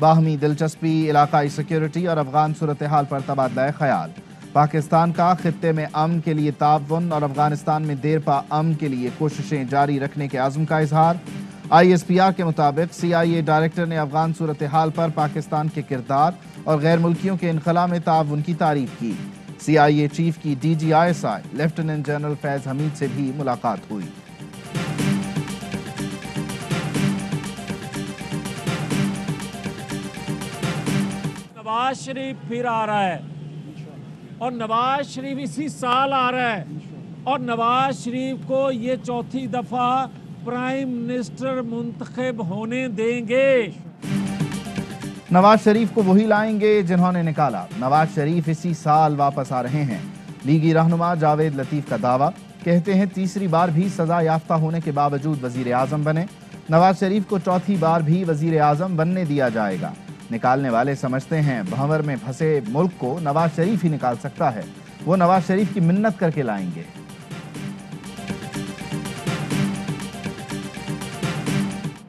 باہمی دلچسپی، علاقائی سیکیورٹی اور افغان صورتحال پر تبادلہ خیال۔ پاکستان کا خطے میں امن کے لیے تعاون اور افغانستان میں دیر پا امن کے لیے کوششیں جاری رکھنے کے عزم کا اظہار۔ ISPR کے مطابق CIA ڈائریکٹر نے افغان صورتحال پر پاکستان کے کردار اور غیر ملکیوں کے انخلاء میں تعاون کی تعریف کی۔ CIA چیف کی DG ISI لیفٹیننٹ جنرل فیض حمید سے بھی ملاقات ہوئی۔ نواز شریف پھر آ رہا ہے اور نواز شریف اسی سال آ رہا ہے اور نواز شریف کو یہ چوتھی دفعہ پرائم منسٹر منتخب ہونے دیں گے۔ نواز شریف کو وہی لائیں گے جنہوں نے نکالا۔ نواز شریف اسی سال واپس آ رہے ہیں۔ لیگی رہنما جاوید لطیف کا دعویٰ، کہتے ہیں تیسری بار بھی سزا یافتہ ہونے کے باوجود وزیر اعظم بنے۔ نواز شریف کو چوتھی بار بھی وزیر اعظم بننے دیا جائے گا۔ نکالنے والے سمجھتے ہیں بھنور میں پھنسے ملک کو نواز شریف ہی نکال سکتا ہے۔ وہ نواز شریف کی منت کر کے لائیں گے۔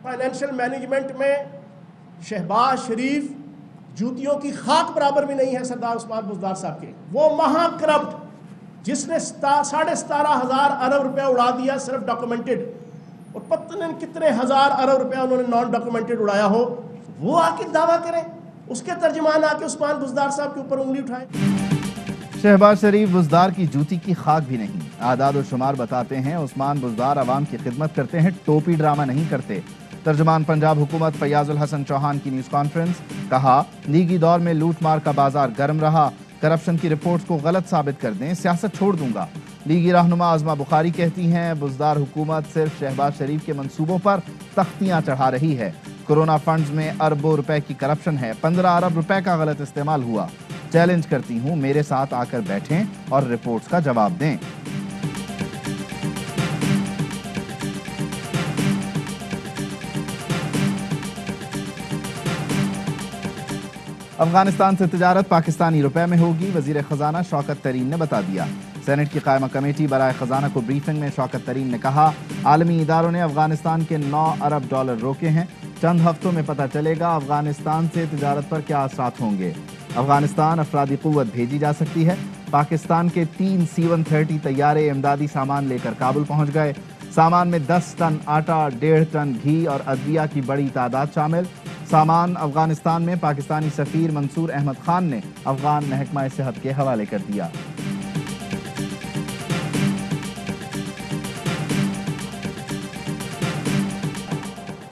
فائنینشل مینجمنٹ میں شہباز شریف جوتیوں کی خاک برابر بھی نہیں ہے سردار عثمان بزدار صاحب کے۔ وہ مہا کرپٹ جس نے 17,500 ارب روپے اڑا دیا صرف ڈاکومنٹڈ، اور پتہ نہیں کتنے ہزار ارب روپے انہوں نے نان ڈاکومنٹڈ اڑایا ہو، وہ آ کے دعویٰ کریں، اس کے ترجمان آ کے عثمان بزدار صاحب کے اوپر انگلی اٹھائیں۔ شہباز شریف بزدار کی جوتی کی خاک بھی نہیں۔ اعداد و شمار بتاتے ہیں عثمان بزدار عوام کی خدمت کرتے ہیں، ٹوپی ڈرامہ نہیں کرتے۔ ترجمان پنجاب حکومت فیاض الحسن چوہان کی نیوز کانفرنس، کہا لیگی دور میں لوٹ مار کا بازار گرم رہا، کرپشن کی رپورٹس کو غلط ثابت کر دیں، سیاست چھوڑ دوں گا۔ لیگی رہنما عظمہ بخاری کہتی ہیں بزدار حکومت صرف شہباز شریف کے منصوبوں پر تختیاں چڑھا رہی ہے۔ کورونا فنڈز میں اربوں روپے کی کرپشن ہے، 15 ارب روپے کا غلط استعمال ہوا۔ چیلنج کرتی ہوں میرے ساتھ آ کر بیٹھیں اور رپورٹس کا جواب دیں۔ افغانستان سے تجارت پاکستانی روپے میں ہوگی، وزیر خزانہ شوکت ترین نے بتا دیا۔ سینٹ کی قائمہ کمیٹی برائے خزانہ کو بریفنگ میں شوکت ترین نے کہا عالمی اداروں نے افغانستان کے 9 ارب ڈالر روکے ہیں، چند ہفتوں میں پتہ چلے گا افغانستان سے تجارت پر کیا اثرات ہوں گے۔ افغانستان افرادی قوت بھیجی جا سکتی ہے۔ پاکستان کے 3 C-130 طیارے امدادی سامان لے کر کابل پہنچ گئے۔ سامان میں 10 ٹن آٹا، 1.5 ٹن گھی اور ادویہ کی بڑی تعداد شامل۔ سامان افغانستان میں پاکستانی سفیر منصور احمد خان نے افغان محکمہ صحت کے حوالے کر دیا۔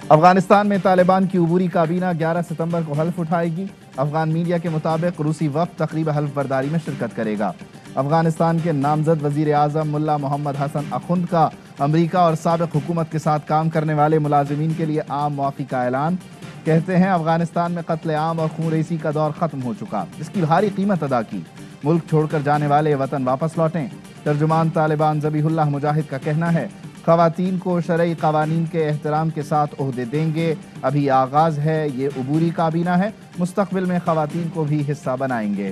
افغانستان میں طالبان کی عبوری کابینہ 11 ستمبر کو حلف اٹھائے گی۔ افغان میڈیا کے مطابق روسی وفد تقریب حلف برداری میں شرکت کرے گا۔ افغانستان کے نامزد وزیر اعظم ملا محمد حسن اخند کا امریکہ اور سابق حکومت کے ساتھ کام کرنے والے ملازمین کے لیے عام معافی کا اعلان۔ کہتے ہیں افغانستان میں قتل عام اور خون ریزی کا دور ختم ہو چکا، اس کی بھاری قیمت ادا کی۔ ملک چھوڑ کر جانے والے وطن واپس لوٹیں۔ ترجمان طالبان ذبیح اللہ مجاہد کا کہنا ہے خواتین کو شرعی قوانین کے احترام کے ساتھ عہدے دیں گے، ابھی آغاز ہے، یہ عبوری کابینہ ہے، مستقبل میں خواتین کو بھی حصہ بنائیں گے۔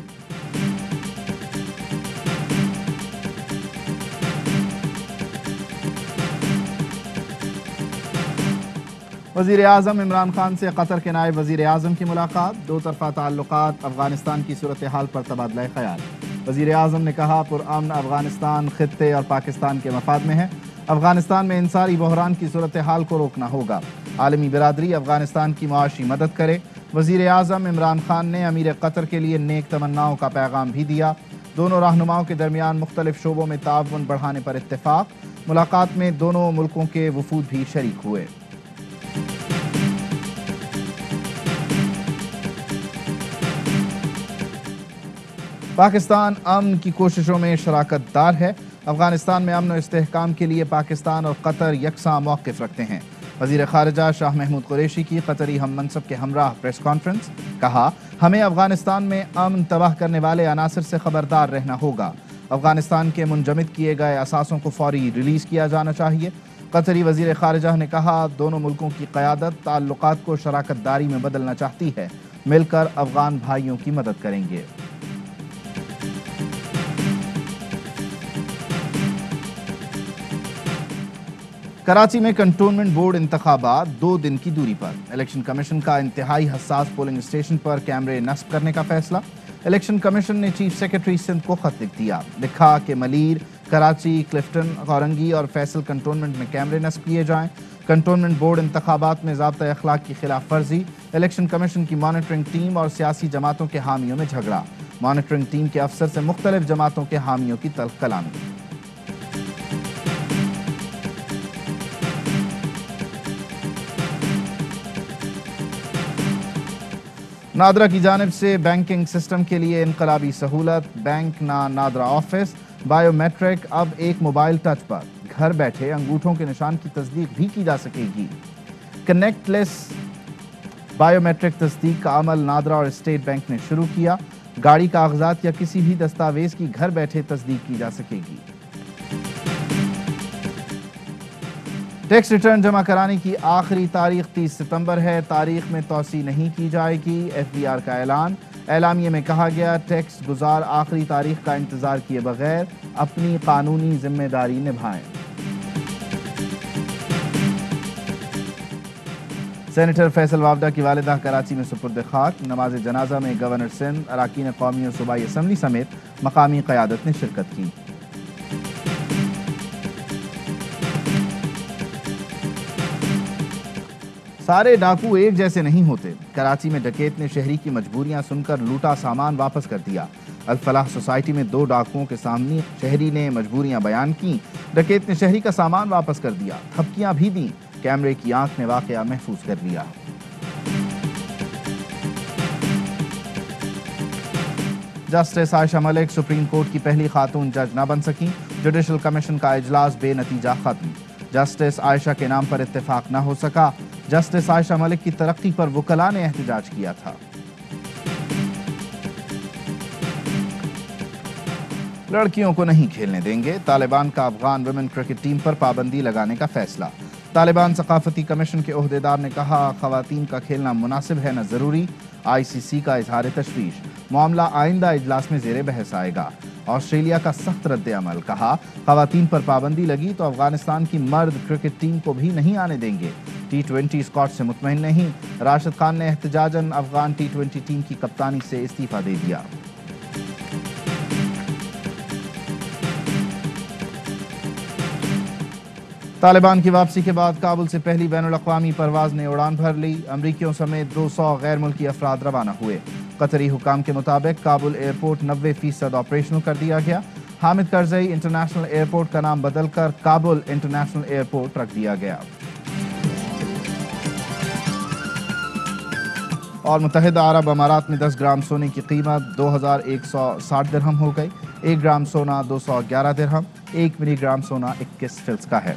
وزیر اعظم عمران خان سے قطر کے نائب وزیر اعظم کی ملاقات، دو طرفہ تعلقات، افغانستان کی صورتحال پر تبادلہ خیال۔ وزیر اعظم نے کہا پرامن افغانستان خطے اور پاکستان کے مفاد میں ہے، افغانستان میں انصاری بحران کی صورتحال کو روکنا ہوگا، عالمی برادری افغانستان کی معاشی مدد کرے۔ وزیر اعظم عمران خان نے امیر قطر کے لیے نیک تمناؤں کا پیغام بھی دیا۔ دونوں رہنماؤں کے درمیان مختلف شعبوں میں تعاون بڑھانے پر اتفاق، ملاقات میں دونوں ملکوں کے وفود بھی شریک ہوئے۔ پاکستان امن کی کوششوں میں شراکت دار ہے، افغانستان میں امن و استحکام کے لیے پاکستان اور قطر یکساں موقف رکھتے ہیں۔ وزیر خارجہ شاہ محمود قریشی کی قطری ہم منصب کے ہمراہ پریس کانفرنس، کہا ہمیں افغانستان میں امن تباہ کرنے والے عناصر سے خبردار رہنا ہوگا، افغانستان کے منجمد کیے گئے اثاثوں کو فوری ریلیز کیا جانا چاہیے۔ قطری وزیر خارجہ نے کہا دونوں ملکوں کی قیادت تعلقات کو شراکت داری میں بدلنا چاہتی ہے، مل کر افغان بھائیوں کی مدد کریں گے۔ کراچی میں کنٹونمنٹ بورڈ انتخابات 2 دن کی دوری پر، الیکشن کمیشن کا انتہائی حساس پولنگ اسٹیشن پر کیمرے نصب کرنے کا فیصلہ۔ الیکشن کمیشن نے چیف سیکرٹری سندھ کو خط لکھ دیا، لکھا کہ ملیر، کراچی، کلفٹن، غورنگی اور فیصل کنٹونمنٹ میں کیمرے نصب کیے جائیں۔ کنٹونمنٹ بورڈ انتخابات میں ضابطۂ اخلاق کی خلاف ورزی، الیکشن کمیشن کی مانیٹرنگ ٹیم اور سیاسی جماعتوں کے حامیوں میں جھگڑا، مانیٹرنگ ٹیم کے افسر سے مختلف جماعتوں کے حامیوں کی تلخ کلامی۔ نادرا کی جانب سے بینکنگ سسٹم کے لیے انقلابی سہولت، bank NADRA office, biometric اب ایک موبائل ٹچ پر، گھر بیٹھے انگوٹھوں کے نشان کی تصدیق بھی کی جا سکے گی۔ کنیکٹ لیس بائیو میٹرک تصدیق کا عمل نادرا اور اسٹیٹ بینک نے شروع کیا، گاڑی کاغذات یا کسی بھی دستاویز کی گھر بیٹھے تصدیق کی جا سکے گی۔ ٹیکس ریٹرن جمع کرانے کی آخری تاریخ 30 ستمبر ہے، تاریخ میں توسیع نہیں کی جائے گی، ایف بی آر کا اعلان۔ اعلامیے میں کہا گیا ٹیکس گزار آخری تاریخ کا انتظار کیے بغیر اپنی قانونی ذمہ داری نبھائیں۔ سینیٹر فیصل وافدہ کی والدہ کراچی میں سپرد خاک، نماز جنازہ میں گورنر سندھ، اراکین قومی اور صوبائی اسمبلی سمیت مقامی قیادت نے شرکت کی۔ سارے ڈاکو ایک جیسے نہیں ہوتے، کراچی میں ڈکیت نے شہری کی مجبوریاں سن کر لوٹا سامان واپس کر دیا۔ الفلاح سوسائٹی میں 2 ڈاکوؤں کے سامنے شہری نے مجبوریاں بیان کی، ڈکیت نے شہری کا سامان واپس کر دیا، تھپکیاں بھی دیں، کیمرے کی آنکھ نے واقعہ محفوظ کر لیا۔ جسٹس عائشہ ملک سپریم کورٹ کی پہلی خاتون جج نہ بن سکیں، جوڈیشل کمیشن کا اجلاس بے نتیجہ ختم، جسٹس عائشہ کے نام پر اتفاق نہ ہو سکا، جسٹس عائشہ ملک کی ترقی پر وکلاء نے احتجاج کیا تھا۔ لڑکیوں کو نہیں کھیلنے دیں گے، طالبان کا افغان ویمن کرکٹ ٹیم پر پابندی لگانے کا فیصلہ۔ طالبان ثقافتی کمیشن کے عہدیدار نے کہا خواتین کا کھیلنا مناسب ہے نہ ضروری، آئی سی سی کا اظہار تشویش، معاملہ آئندہ اجلاس میں زیر بحث آئے گا۔ آسٹریلیا کا سخت رد عمل، کہا خواتین پر پابندی لگی تو افغانستان کی مرد کرکٹ ٹیم کو بھی نہیں آنے دیں گے، T20 اسکواڈ سے مطمئن نہیں، راشد خان نے احتجاجاً افغان T20 ٹیم کی کپتانی سے استعفیٰ دے دیا۔ طالبان کی واپسی کے بعد کابل سے پہلی بین الاقوامی پرواز نے اڑان بھر لی، امریکیوں سمیت 200 غیر ملکی افراد روانہ ہوئے۔ قطری حکام کے مطابق کابل ایئرپورٹ 90% آپریشنل کر دیا گیا۔ حامد کرزئی انٹرنیشنل ایئرپورٹ کا نام بدل کر کابل انٹرنیشنل ایئرپورٹ رکھ دیا گیا۔ اور متحدہ عرب امارات میں 10 گرام سونے کی قیمت 2160 درہم ہو گئی، 1 گرام سونا 211 درہم، 1 ملی گرام سونا 21 فلس کا ہے۔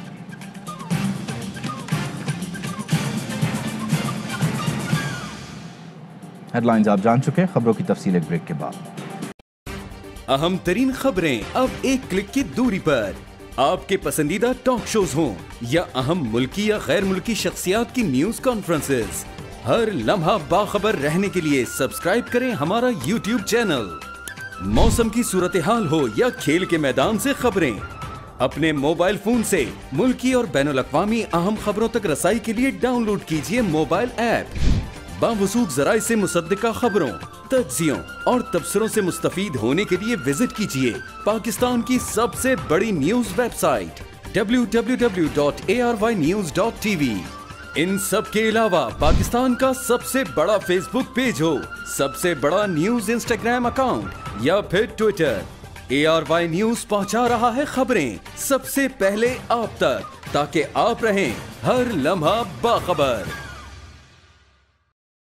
ہیڈ لائنز آپ جان چکے، خبروں کی تفصیل ایک بریک کے بعد۔ اہم ترین خبریں اب ایک کلک کی دوری پر، آپ کے پسندیدہ ٹاک شوز ہوں یا اہم ملکی یا غیر ملکی شخصیات کی نیوز کانفرنسز، ہر لمحہ باخبر رہنے کے لیے سبسکرائب کریں ہمارا یوٹیوب چینل۔ موسم کی صورتحال ہو یا کھیل کے میدان سے خبریں، اپنے موبائل فون سے ملکی اور بین الاقوامی اہم خبروں تک رسائی کے لیے ڈاؤن لوڈ کیجیے موبائل ایپ۔ باوثوق ذرائع سے مصدقہ خبروں، تجزیوں اور تبصروں سے مستفید ہونے کے لیے وزٹ کیجیے پاکستان کی سب سے بڑی نیوز ویب سائٹ www.arYnews.tv۔ ان سب کے علاوہ پاکستان کا سب سے بڑا فیس بک پیج ہو، سب سے بڑا نیوز انسٹاگرام اکاؤنٹ یا پھر ٹویٹر، ARY نیوز پہنچا رہا ہے خبریں سب سے پہلے آپ تک، تاکہ آپ رہیں ہر لمحہ باخبر۔